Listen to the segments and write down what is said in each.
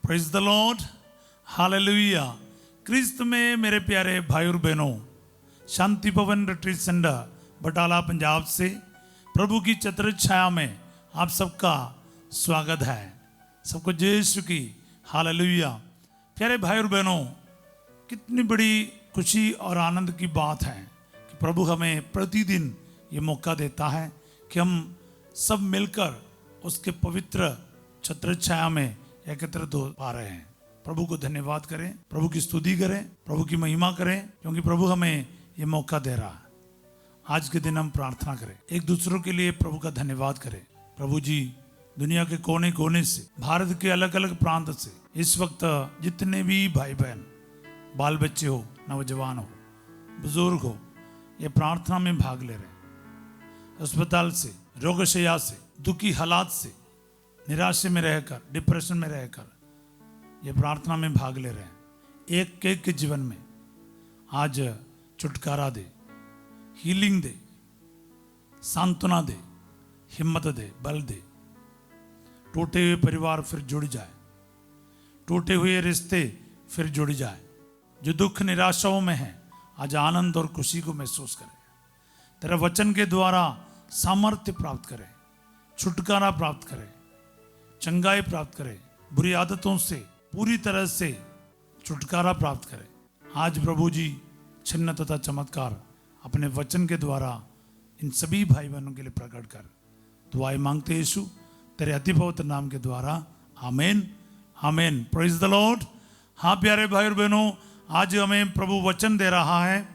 Praise the Lord, hallelujah. Christ में मेरे प्यारे भाई और बहनों, शांति भवन रिट्रीट सेंटर बटाला पंजाब से प्रभु की छत्र छाया में आप सबका स्वागत है। सबको जय यीशु की, हालेलुया। प्यारे भाई और बहनों, कितनी बड़ी खुशी और आनंद की बात है कि प्रभु हमें प्रतिदिन ये मौका देता है कि हम सब मिलकर उसके पवित्र छत्र छाया में एकत्रित हो पा रहे हैं। प्रभु को धन्यवाद करें, प्रभु की स्तुति करें, प्रभु की महिमा करें, क्योंकि प्रभु हमें ये मौका दे रहा है। आज के दिन हम प्रार्थना करें, एक दूसरों के लिए प्रभु का धन्यवाद करें। प्रभु जी दुनिया के कोने कोने से, भारत के अलग अलग प्रांत से इस वक्त जितने भी भाई बहन, बाल बच्चे हो, नौजवान हो, बुजुर्ग हो, ये प्रार्थना में भाग ले रहे हैं। अस्पताल से, रोगशैया से, दुखी हालात से, निराशा में रहकर, डिप्रेशन में रहकर ये प्रार्थना में भाग ले रहे हैं। एक एक के जीवन में आज छुटकारा दे, हीलिंग दे, सांत्वना दे, हिम्मत दे, बल दे। टूटे हुए परिवार फिर जुड़ जाए, टूटे हुए रिश्ते फिर जुड़ जाए। जो दुख निराशाओं में है आज आनंद और खुशी को महसूस करें। तेरा वचन के द्वारा सामर्थ्य प्राप्त करें, छुटकारा प्राप्त करें, चंगाई प्राप्त करें, बुरी आदतों से पूरी तरह से छुटकारा प्राप्त करें। आज प्रभु जी छिन्न तथा चमत्कार अपने वचन के द्वारा इन सभी भाई बहनों के लिए प्रकट कर। दुआएं मांगते यीशु तेरे अति पवित्र नाम के द्वारा, आमीन, आमीन। Praise the Lord. हाँ प्यारे भाई और बहनों, आज हमें प्रभु वचन दे रहा है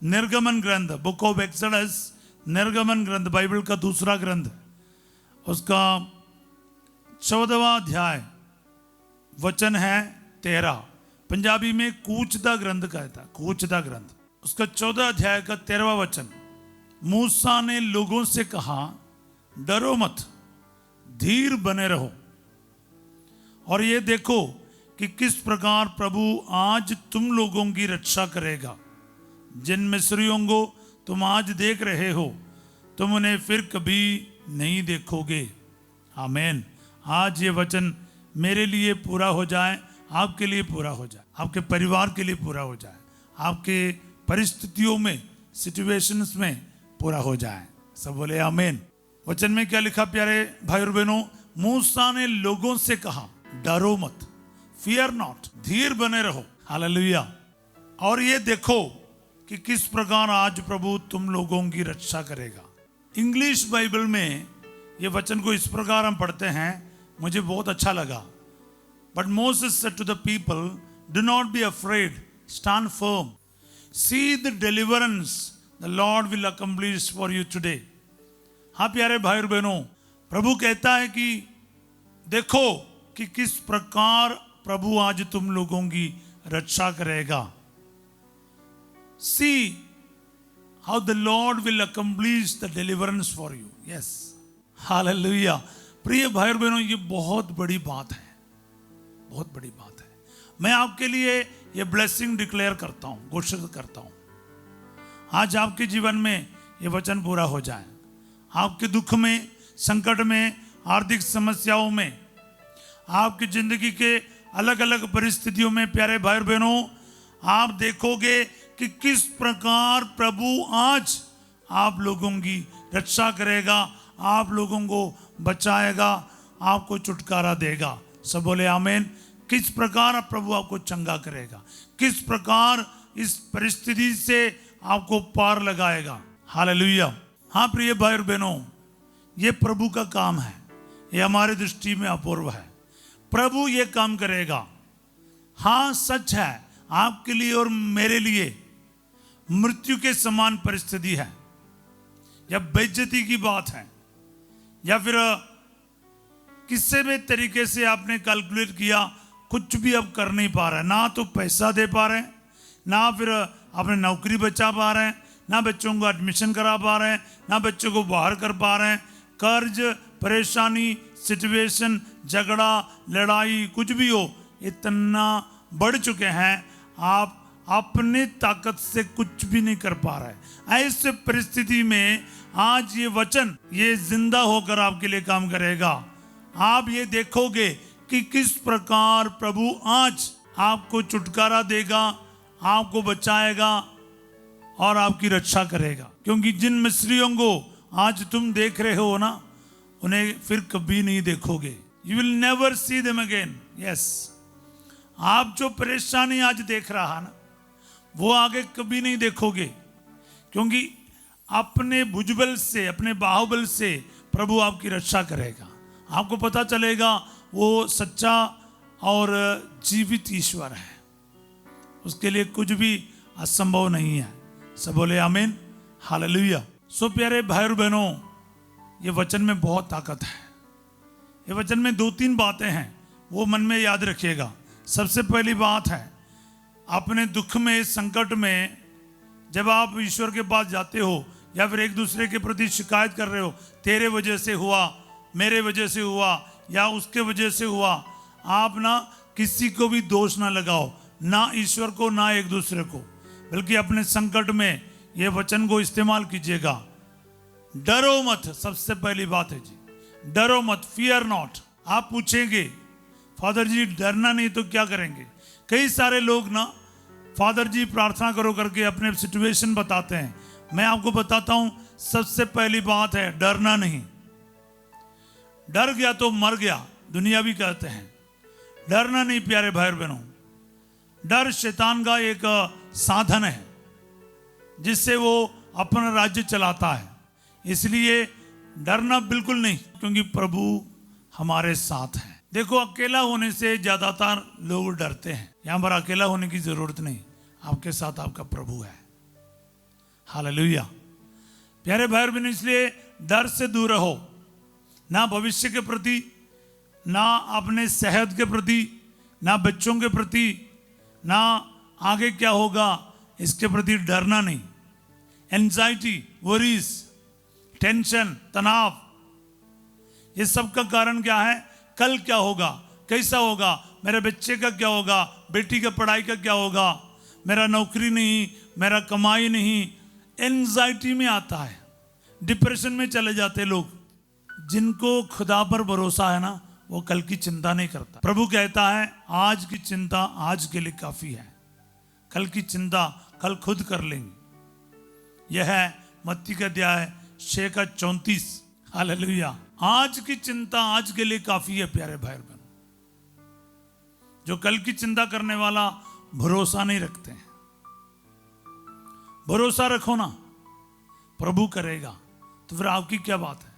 निर्गमन ग्रंथ, बुक ऑफ एक्सोडस, निर्गमन ग्रंथ, बाइबल का दूसरा ग्रंथ, उसका 14वां अध्याय, वचन है 13। पंजाबी में कूचदा ग्रंथ कहता, कूचदा ग्रंथ। उसका 14 अध्याय का 13वां वचन। मूसा ने लोगों से कहा, डरो मत, धीर बने रहो और ये देखो कि किस प्रकार प्रभु आज तुम लोगों की रक्षा करेगा। जिन मिस्रियों को तुम आज देख रहे हो, तुम उन्हें फिर कभी नहीं देखोगे। आमीन। आज ये वचन मेरे लिए पूरा हो जाए, आपके लिए पूरा हो जाए, आपके परिवार के लिए पूरा हो जाए, आपके परिस्थितियों में, सिचुएशंस में पूरा हो जाए। सब बोले आमीन। वचन में क्या लिखा प्यारे भाई और बहनों? मूसा ने लोगों से कहा, डरो मत, फियर नॉट, धीर बने रहो। हालेलुया। और ये देखो कि किस प्रकार आज प्रभु तुम लोगों की रक्षा करेगा। इंग्लिश बाइबल में ये वचन को इस प्रकार हम पढ़ते हैं, मुझे बहुत अच्छा लगा। But Moses said to the people, do not be afraid, stand firm, see the deliverance the Lord will accomplish for you today. हाँ प्यारे भाई और बहनों, प्रभु कहता है कि देखो कि किस प्रकार प्रभु आज तुम लोगों की रक्षा करेगा। सी how the Lord will accomplish the deliverance for you. Yes, hallelujah. प्रिय भाई और बहनों, ये बहुत बड़ी बात है, बहुत बड़ी बात है। मैं आपके लिए ये ब्लेसिंग डिक्लेयर करता हूं, घोषित करता हूं, आज आपके जीवन में ये वचन पूरा हो जाए। आपके दुख में, संकट में, आर्थिक समस्याओं में, आपकी जिंदगी के अलग अलग परिस्थितियों में प्यारे भाई और बहनों, आप देखोगे कि किस प्रकार प्रभु आज आप लोगों की रक्षा करेगा, आप लोगों को बचाएगा, आपको छुटकारा देगा। सब बोले आमीन। किस प्रकार प्रभु आपको चंगा करेगा, किस प्रकार इस परिस्थिति से आपको पार लगाएगा। हालेलुया। हाँ प्रिय भाई और बहनों, ये प्रभु का काम है, ये हमारी दृष्टि में अपूर्व है। प्रभु ये काम करेगा। हाँ सच है, आपके लिए और मेरे लिए मृत्यु के समान परिस्थिति है, या बेइज्जती की बात है, या फिर किसी भी तरीके से आपने कैलकुलेट किया, कुछ भी अब कर नहीं पा रहे, ना तो पैसा दे पा रहे हैं, ना फिर अपने नौकरी बचा पा रहे हैं, ना बच्चों को एडमिशन करा पा रहे हैं, ना बच्चों को बाहर कर पा रहे हैं। कर्ज, परेशानी, सिचुएशन, झगड़ा, लड़ाई, कुछ भी हो, इतना बढ़ चुके हैं, आप अपने ताकत से कुछ भी नहीं कर पा रहे। ऐसे परिस्थिति में आज ये वचन ये जिंदा होकर आपके लिए काम करेगा। आप ये देखोगे कि किस प्रकार प्रभु आज आपको छुटकारा देगा, आपको बचाएगा और आपकी रक्षा करेगा। क्योंकि जिन मिस्रियों को आज तुम देख रहे हो ना, उन्हें फिर कभी नहीं देखोगे। You will never see them again. Yes, आप जो परेशानी आज देख रहा ना, वो आगे कभी नहीं देखोगे। क्योंकि अपने भुजबल से, अपने बाहुबल से प्रभु आपकी रक्षा करेगा। आपको पता चलेगा वो सच्चा और जीवित ईश्वर है, उसके लिए कुछ भी असंभव नहीं है। सब बोले आमीन, हालेलुया। सो प्यारे भाई और बहनों, ये वचन में बहुत ताकत है। ये वचन में 2-3 बातें हैं, वो मन में याद रखिएगा। सबसे पहली बात है, अपने दुख में, संकट में जब आप ईश्वर के पास जाते हो या फिर एक दूसरे के प्रति शिकायत कर रहे हो, तेरे वजह से हुआ, मेरे वजह से हुआ या उसके वजह से हुआ, आप ना किसी को भी दोष ना लगाओ, ना ईश्वर को ना एक दूसरे को, बल्कि अपने संकट में ये वचन को इस्तेमाल कीजिएगा। डरो मत, सबसे पहली बात है जी, डरो मत, फियर नॉट। आप पूछेंगे फादर जी डरना नहीं तो क्या करेंगे? कई सारे लोग ना फादर जी प्रार्थना करो करके अपने सिचुएशन बताते हैं। मैं आपको बताता हूं, सबसे पहली बात है डरना नहीं। डर गया तो मर गया, दुनिया भी कहते हैं। डरना नहीं प्यारे भाई बहनों। डर शैतान का एक साधन है जिससे वो अपना राज्य चलाता है। इसलिए डरना बिल्कुल नहीं, क्योंकि प्रभु हमारे साथ हैं। देखो, अकेला होने से ज्यादातर लोग डरते हैं। यहां पर अकेला होने की जरूरत नहीं, आपके साथ आपका प्रभु है। हालेलुया। प्यारे भाई बहन, इसलिए डर से दूर रहो, ना भविष्य के प्रति, ना अपने सेहत के प्रति, ना बच्चों के प्रति, ना आगे क्या होगा इसके प्रति डरना नहीं। एंजाइटी, वरीज, टेंशन, तनाव, ये सब का कारण क्या है? कल क्या होगा, कैसा होगा, मेरे बच्चे का क्या होगा, बेटी का पढ़ाई का क्या होगा, मेरा नौकरी नहीं, मेरा कमाई नहीं। एंजाइटी में आता है, डिप्रेशन में चले जाते लोग। जिनको खुदा पर भरोसा है ना, वो कल की चिंता नहीं करता। प्रभु कहता है आज की चिंता आज के लिए काफी है, कल की चिंता कल खुद कर लेंगे। यह है मत्ती का अध्याय 6:34। हालेलुया। आज की चिंता आज के लिए काफी है प्यारे भाई बहन। जो कल की चिंता करने वाला भरोसा नहीं रखते हैं। भरोसा रखो ना, प्रभु करेगा, तो फिर आपकी क्या बात है।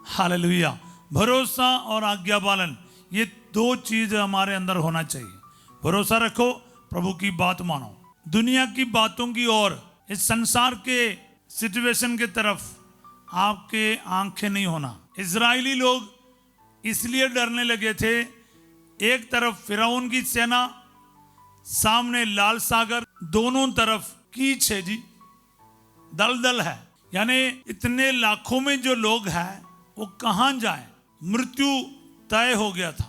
हालेलुया। भरोसा और आज्ञा पालन, ये 2 चीज हमारे अंदर होना चाहिए। भरोसा रखो, प्रभु की बात मानो। दुनिया की बातों की ओर, इस संसार के सिचुएशन के तरफ आपके आंखें नहीं होना। इजरायली लोग इसलिए डरने लगे थे, एक तरफ फिरौन की सेना, सामने लाल सागर, दोनों तरफ कीच है जी, दलदल है। यानी इतने लाखों में जो लोग हैं वो कहां जाएं? मृत्यु तय हो गया था,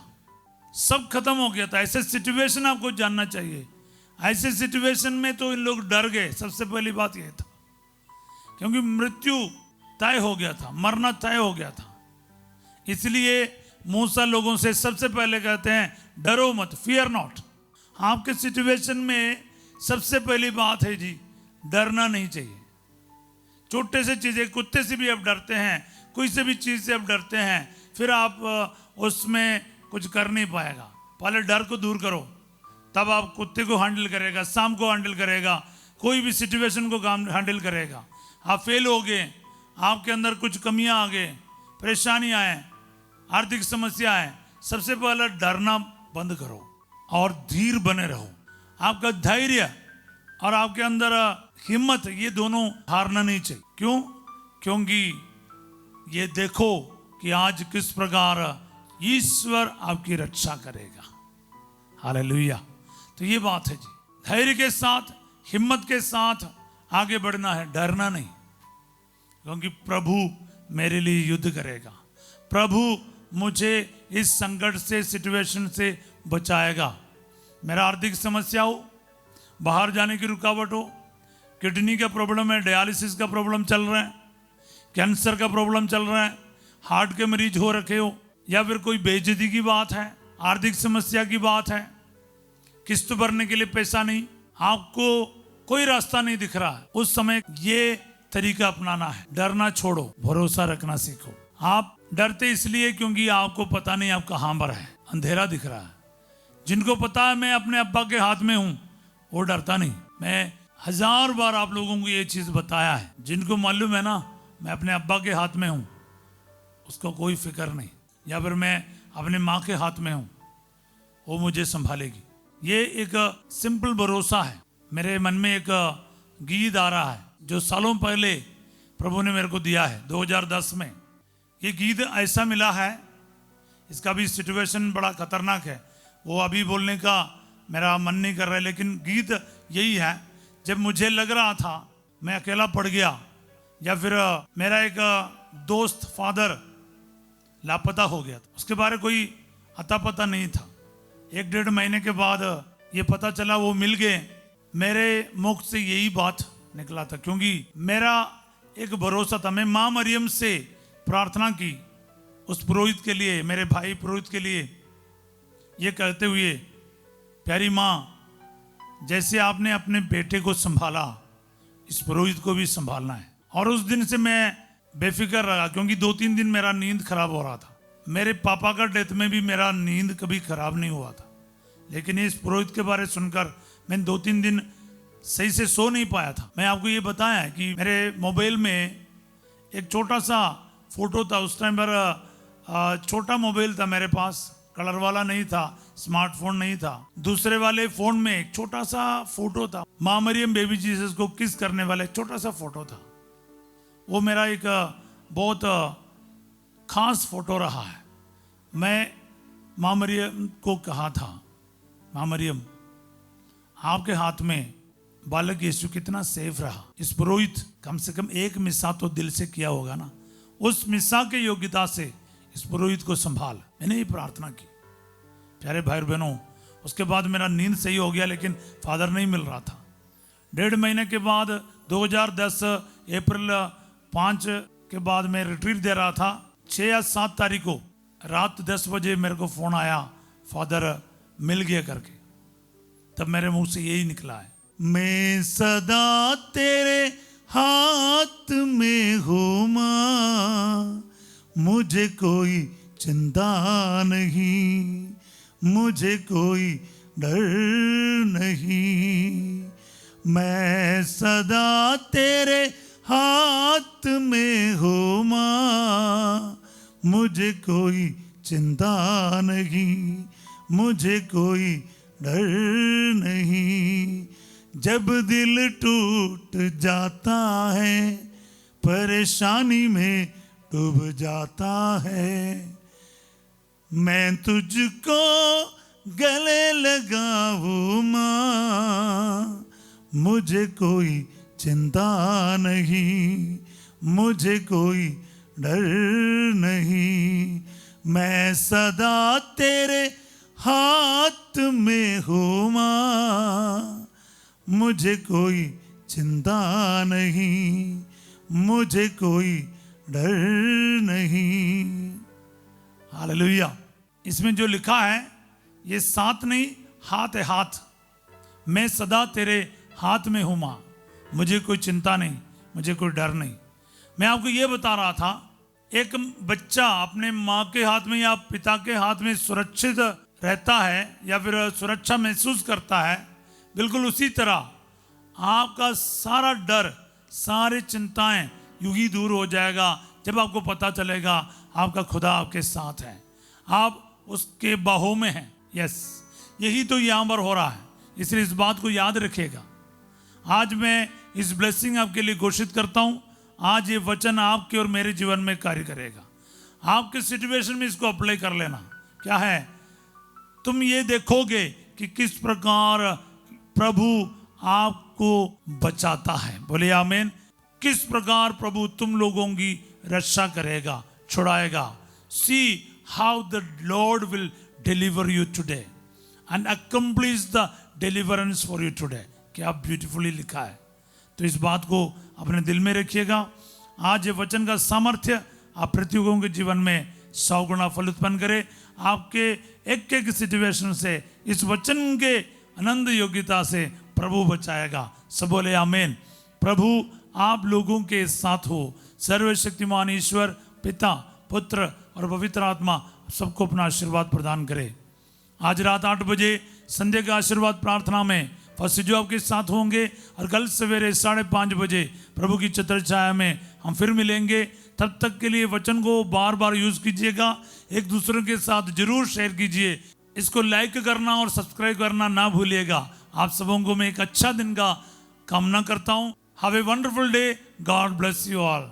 सब खत्म हो गया था। ऐसे सिचुएशन आपको जानना चाहिए। ऐसे सिचुएशन में तो इन लोग डर गए। सबसे पहली बात यह था, क्योंकि मृत्यु तय हो गया था, मरना तय हो गया था। इसलिए मूसा लोगों से सबसे पहले कहते हैं डरो मत, फियर नॉट। आपके सिचुएशन में सबसे पहली बात है जी, डरना नहीं चाहिए। छोटे से चीजें, कुत्ते से भी आप डरते हैं, कोई से भी चीज से आप डरते हैं, फिर आप उसमें कुछ कर नहीं पाएगा। पहले डर को दूर करो, तब आप कुत्ते को हैंडल करेगा, सांप को हैंडल करेगा, कोई भी सिचुएशन को हैंडल करेगा। आप फेल हो गए, आपके अंदर कुछ कमियां आ गए, परेशानी आए, आर्थिक समस्या है, सबसे पहले डरना बंद करो और धीर बने रहो। आपका धैर्य और आपके अंदर हिम्मत, ये दोनों हारना नहीं चाहिए। क्यों? क्योंकि ये देखो कि आज किस प्रकार ईश्वर आपकी रक्षा करेगा। हालेलुया। तो ये बात है जी, धैर्य के साथ, हिम्मत के साथ आगे बढ़ना है, डरना नहीं। क्योंकि प्रभु मेरे लिए युद्ध करेगा, प्रभु मुझे इस संकट से, सिचुएशन से बचाएगा। मेरा आर्थिक समस्या हो, बाहर जाने की रुकावट हो, किडनी का प्रॉब्लम है, डायलिसिस का प्रॉब्लम चल रहा है, कैंसर का प्रॉब्लम चल रहा है, हार्ट के मरीज हो रखे हो, या फिर कोई बेइज्जती की बात है, आर्थिक समस्या की बात है, किस्त भरने के लिए पैसा नहीं, आपको कोई रास्ता नहीं दिख रहा है, उस समय ये तरीका अपनाना है। डरना छोड़ो, भरोसा रखना सीखो। आप डरते इसलिए क्योंकि आपको पता नहीं आप कहां पर है, अंधेरा दिख रहा है। जिनको पता है मैं अपने अब्बा के हाथ में हूं, वो डरता नहीं। मैं 1000 बार आप लोगों को ये चीज बताया है। जिनको मालूम है ना मैं अपने अब्बा के हाथ में हूं, उसको कोई फिक्र नहीं। या फिर मैं अपने माँ के हाथ में हूं, वो मुझे संभालेगी। ये एक सिंपल भरोसा है। मेरे मन में एक गीत आ रहा है जो सालों पहले प्रभु ने मेरे को दिया है, 2010 में। ये गीत ऐसा मिला है, इसका भी सिचुएशन बड़ा खतरनाक है, वो अभी बोलने का मेरा मन नहीं कर रहा है, लेकिन गीत यही है। जब मुझे लग रहा था मैं अकेला पड़ गया, या फिर मेरा एक दोस्त फादर लापता हो गया, उसके बारे कोई अता पता नहीं था। 1-1.5 महीने के बाद ये पता चला वो मिल गए। मेरे मुख से यही बात निकला था, क्योंकि मेरा एक भरोसा था। मैं माँ मरियम से प्रार्थना की उस पुरोहित के लिए, मेरे भाई पुरोहित के लिए, ये कहते हुए, प्यारी माँ, जैसे आपने अपने बेटे को संभाला, इस पुरोहित को भी संभालना है। और उस दिन से मैं बेफिक्र रहा, क्योंकि 2-3 दिन मेरा नींद खराब हो रहा था। मेरे पापा का डेथ में भी मेरा नींद कभी खराब नहीं हुआ था, लेकिन इस पुरोहित के बारे सुनकर मैं 2-3 दिन सही से सो नहीं पाया था। मैं आपको ये बताया है कि मेरे मोबाइल में एक छोटा सा फोटो था। उस टाइम पर छोटा मोबाइल था मेरे पास, कलर वाला नहीं था, स्मार्टफोन नहीं था। दूसरे वाले फोन में एक छोटा सा फोटो था, माँ मरियम बेबी जीसस को किस करने वाला एक छोटा सा फोटो था। वो मेरा एक बहुत खास फोटो रहा है। मैं माँ मरियम को कहा था, माँ मरियम, आपके हाथ में बालक यीशु कितना सेफ रहा। इस पुरोहित कम से कम एक मिस्सा तो दिल से किया होगा ना, उस मिस्सा के योग्यता से इस पुरोहित को संभाल। मैंने ये प्रार्थना की। प्यारे भाई और बहनों, उसके बाद मेरा नींद सही हो गया, लेकिन फादर नहीं मिल रहा था। 1.5 महीने के बाद 2010 अप्रैल 5 के बाद मैं रिट्रीट दे रहा था। 6 या 7 तारीख को रात 10 बजे मेरे को फोन आया, फादर मिल गया करके। तब मेरे मुंह से यही निकला है, मैं सदा तेरे हाथ में हूँ माँ, मुझे कोई चिंता नहीं, मुझे कोई डर नहीं। मैं सदा तेरे हाथ में हूँ माँ, मुझे कोई चिंता नहीं, मुझे कोई डर नहीं। जब दिल टूट जाता है, परेशानी में डूब जाता है, मैं तुझको गले लगाऊं माँ, मुझे कोई चिंता नहीं, मुझे कोई डर नहीं। मैं सदा तेरे हाथ में हूँ माँ, मुझे कोई चिंता नहीं, मुझे कोई डर नहीं। हालेलुया। इसमें जो लिखा है ये साथ नहीं, हाथ है, हाथ। मैं सदा तेरे हाथ में हूँ माँ, मुझे कोई चिंता नहीं, मुझे कोई डर नहीं। मैं आपको ये बता रहा था, एक बच्चा अपने माँ के हाथ में या पिता के हाथ में सुरक्षित रहता है या फिर सुरक्षा महसूस करता है, बिल्कुल उसी तरह आपका सारा डर, सारी चिंताएं यूं ही दूर हो जाएगा जब आपको पता चलेगा आपका खुदा आपके साथ है, आप उसके बाहों में हैं। यस, यही तो यहाँ पर हो रहा है, इसलिए इस बात को याद रखिएगा। आज मैं इस ब्लेसिंग आपके लिए घोषित करता हूँ। आज ये वचन आपके और मेरे जीवन में कार्य करेगा। आपके सिचुएशन में इसको अप्लाई कर लेना। क्या है, तुम ये देखोगे कि किस प्रकार प्रभु आपको बचाता है। बोले आमीन। किस प्रकार प्रभु तुम लोगों की रक्षा करेगा, छुड़ाएगा। See how the Lord will deliver you today and accomplish the deliverance for you today. क्या ब्यूटीफुली लिखा है। तो इस बात को अपने दिल में रखिएगा। आज ये वचन का सामर्थ्य आप प्रतियोगियों के जीवन में 100 गुना फल उत्पन्न करे। आपके एक एक सिचुएशन से इस वचन के आनंद योग्यता से प्रभु बचाएगा। सब बोले आमीन। प्रभु आप लोगों के साथ हो। सर्वशक्तिमान ईश्वर पिता पुत्र और पवित्र आत्मा सबको अपना आशीर्वाद प्रदान करे। आज रात 8 बजे संध्या का आशीर्वाद प्रार्थना में फर्स्ट जो आपके साथ होंगे और कल सवेरे 5:30 बजे प्रभु की छत्र छाया में हम फिर मिलेंगे। तब तक के लिए वचन को बार बार यूज कीजिएगा, एक दूसरे के साथ जरूर शेयर कीजिए। इसको लाइक करना और सब्सक्राइब करना ना भूलिएगा। आप सबों को मैं एक अच्छा दिन का कामना करता हूँ। Have a wonderful day. God bless you all.